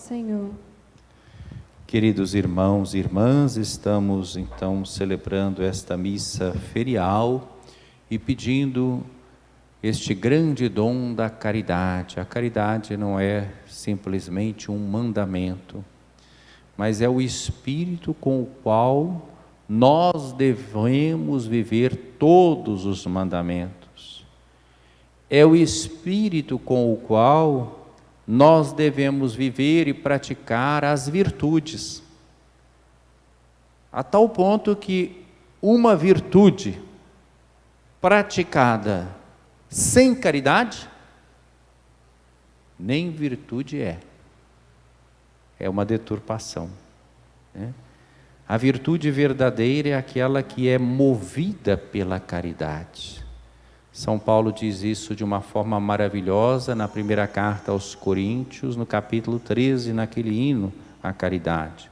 Senhor. Queridos irmãos e irmãs, estamos então celebrando esta missa ferial e pedindo este grande dom da caridade. A caridade não é simplesmente um mandamento, mas é o espírito com o qual nós devemos viver todos os mandamentos. É o espírito com o qual nós devemos viver e praticar as virtudes, a tal ponto que uma virtude praticada sem caridade, nem virtude é uma deturpação, né? A virtude verdadeira é aquela que é movida pela caridade. São Paulo diz isso de uma forma maravilhosa na primeira carta aos Coríntios, no capítulo 13, naquele hino à caridade.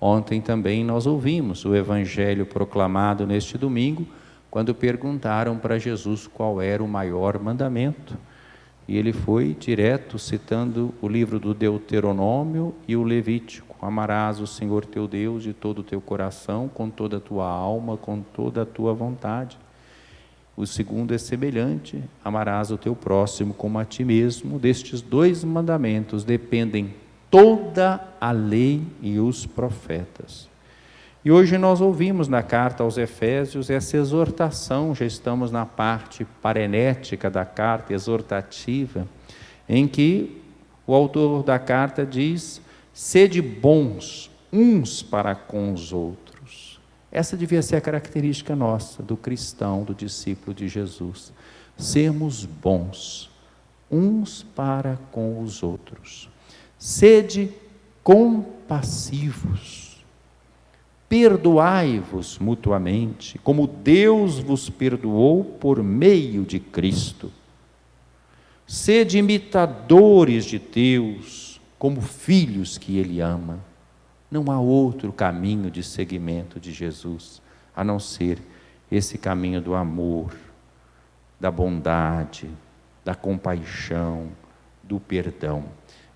Ontem também nós ouvimos o evangelho proclamado neste domingo, quando perguntaram para Jesus qual era o maior mandamento. E ele foi direto citando o livro do Deuteronômio e o Levítico. Amarás o Senhor teu Deus de todo o teu coração, com toda a tua alma, com toda a tua vontade. O segundo é semelhante, amarás o teu próximo como a ti mesmo. Destes dois mandamentos dependem toda a lei e os profetas. E hoje nós ouvimos na carta aos Efésios essa exortação, já estamos na parte parenética da carta, exortativa, em que o autor da carta diz: sede bons uns para com os outros. Essa devia ser a característica nossa, do cristão, do discípulo de Jesus. Sermos bons uns para com os outros. Sede compassivos. Perdoai-vos mutuamente, como Deus vos perdoou por meio de Cristo. Sede imitadores de Deus, como filhos que Ele ama. Não há outro caminho de seguimento de Jesus, a não ser esse caminho do amor, da bondade, da compaixão, do perdão.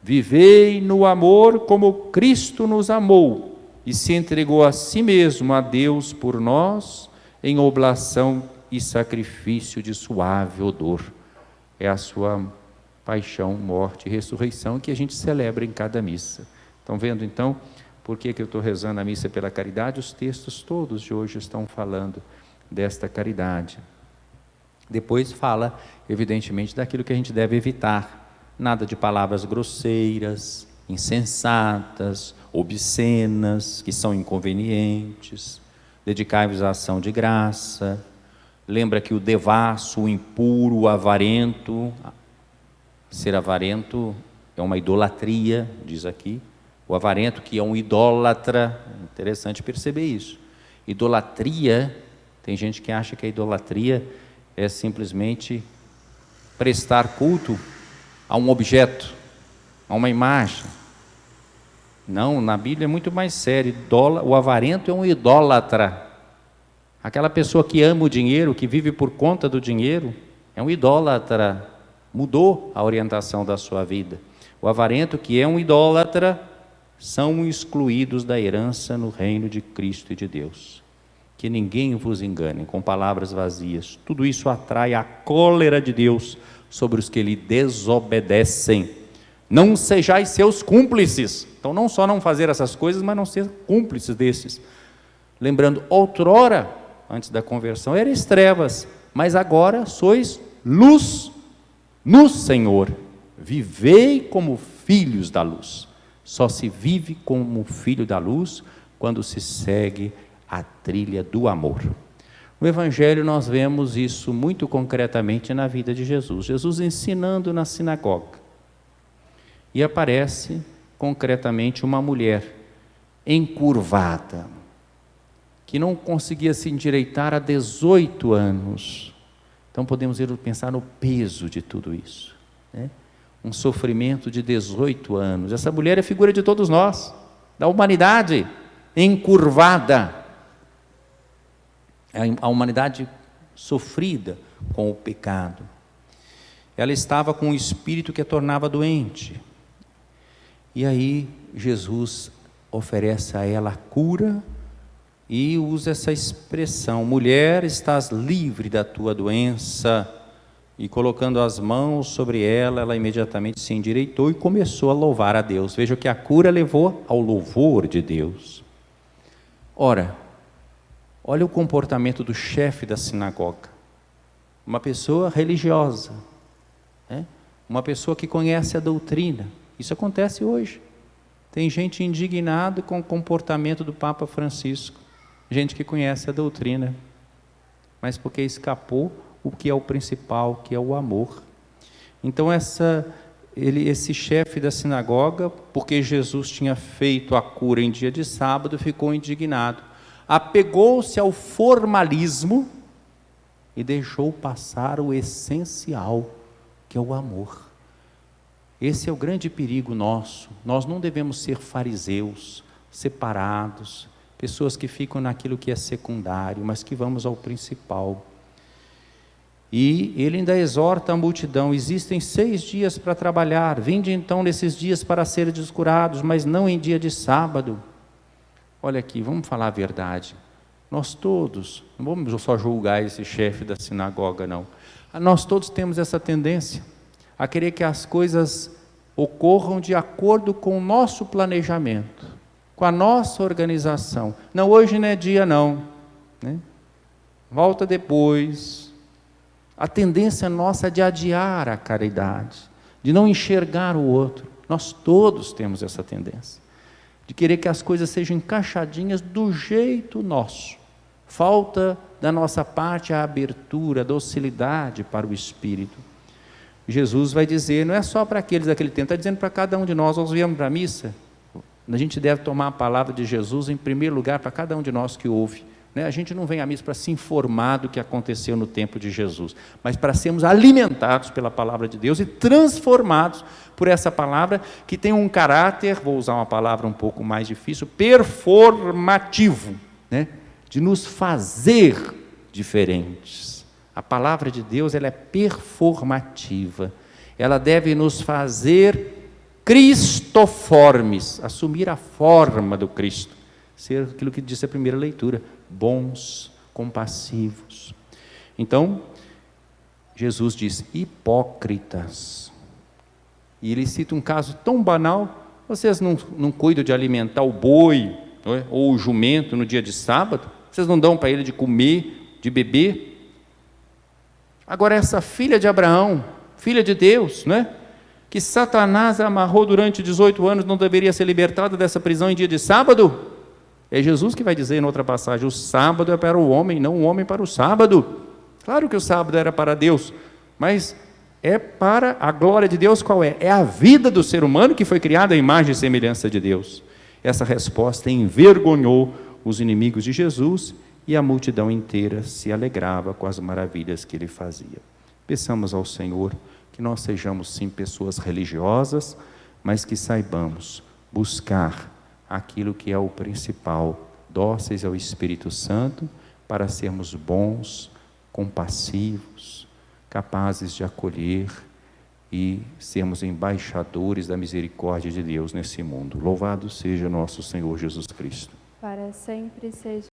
Vivei no amor como Cristo nos amou e se entregou a si mesmo a Deus por nós, em oblação e sacrifício de suave odor. É a sua paixão, morte e ressurreição que a gente celebra em cada missa. Estão vendo então por que eu estou rezando a missa pela caridade? Os textos todos de hoje estão falando desta caridade. Depois fala, evidentemente, daquilo que a gente deve evitar. Nada de palavras grosseiras, insensatas, obscenas, que são inconvenientes. Dedicai-vos à ação de graça. Lembra que o devasso, o impuro, o avarento, ser avarento é uma idolatria, diz aqui. O avarento, que é um idólatra, interessante perceber isso. Idolatria, tem gente que acha que a idolatria é simplesmente prestar culto a um objeto, a uma imagem. Não, na Bíblia é muito mais sério. O avarento é um idólatra. Aquela pessoa que ama o dinheiro, que vive por conta do dinheiro, é um idólatra. Mudou a orientação da sua vida. O avarento, que é um idólatra, são excluídos da herança no reino de Cristo e de Deus. Que ninguém vos engane com palavras vazias. Tudo isso atrai a cólera de Deus sobre os que lhe desobedecem. Não sejais seus cúmplices. Então, não só não fazer essas coisas, mas não ser cúmplices desses. Lembrando, outrora, antes da conversão, erais trevas, mas agora sois luz no Senhor. Vivei como filhos da luz. Só se vive como filho da luz quando se segue a trilha do amor. No Evangelho nós vemos isso muito concretamente na vida de Jesus. Jesus ensinando na sinagoga. E aparece concretamente uma mulher encurvada, que não conseguia se endireitar há 18 anos. Então podemos pensar no peso de tudo isso, né? Um sofrimento de 18 anos. Essa mulher é figura de todos nós, da humanidade encurvada. A humanidade sofrida com o pecado. Ela estava com um espírito que a tornava doente. E aí Jesus oferece a ela a cura e usa essa expressão: mulher, estás livre da tua doença. E colocando as mãos sobre ela, ela imediatamente se endireitou e começou a louvar a Deus. Veja que a cura levou ao louvor de Deus. Ora, olha o comportamento do chefe da sinagoga. Uma pessoa religiosa, né? Uma pessoa que conhece a doutrina. Isso acontece hoje. Tem gente indignada com o comportamento do Papa Francisco. Gente que conhece a doutrina, mas porque escapou o que é o principal, que é o amor. Então esse chefe da sinagoga, porque Jesus tinha feito a cura em dia de sábado, ficou indignado. Apegou-se ao formalismo e deixou passar o essencial, que é o amor. Esse é o grande perigo nosso. Nós não devemos ser fariseus, separados, pessoas que ficam naquilo que é secundário, mas que vamos ao principal. E ele ainda exorta a multidão: existem 6 dias para trabalhar, vinde então nesses dias para serdes curados, mas não em dia de sábado. Olha aqui, vamos falar a verdade. Nós todos, não vamos só julgar esse chefe da sinagoga, não. Nós todos temos essa tendência a querer que as coisas ocorram de acordo com o nosso planejamento, com a nossa organização. Não, hoje não é dia não, né? Volta depois. A tendência nossa é de adiar a caridade, de não enxergar o outro. Nós todos temos essa tendência, de querer que as coisas sejam encaixadinhas do jeito nosso. Falta da nossa parte a abertura, a docilidade para o Espírito. Jesus vai dizer, não é só para aqueles daquele tempo, está dizendo para cada um de nós. Nós viemos para a missa, a gente deve tomar a palavra de Jesus em primeiro lugar para cada um de nós que ouve. A gente não vem à missa para se informar do que aconteceu no tempo de Jesus, mas para sermos alimentados pela palavra de Deus e transformados por essa palavra, que tem um caráter, vou usar uma palavra um pouco mais difícil, performativo, né? De nos fazer diferentes. A palavra de Deus, ela é performativa, ela deve nos fazer cristoformes, assumir a forma do Cristo, ser aquilo que disse a primeira leitura: bons, compassivos. Então, Jesus diz: hipócritas. E ele cita um caso tão banal: vocês não cuidam de alimentar o boi, não é? Ou o jumento no dia de sábado? Vocês não dão para ele de comer, de beber? Agora essa filha de Abraão, filha de Deus, não é? Que Satanás amarrou durante 18 anos, não deveria ser libertada dessa prisão em dia de sábado? É Jesus que vai dizer em outra passagem: o sábado é para o homem, não o homem para o sábado. Claro que o sábado era para Deus, mas é para a glória de Deus. Qual é? É a vida do ser humano que foi criada à imagem e semelhança de Deus. Essa resposta envergonhou os inimigos de Jesus, e a multidão inteira se alegrava com as maravilhas que ele fazia. Peçamos ao Senhor que nós sejamos sim pessoas religiosas, mas que saibamos buscar aquilo que é o principal, dóceis ao Espírito Santo, para sermos bons, compassivos, capazes de acolher e sermos embaixadores da misericórdia de Deus nesse mundo. Louvado seja nosso Senhor Jesus Cristo. Para sempre seja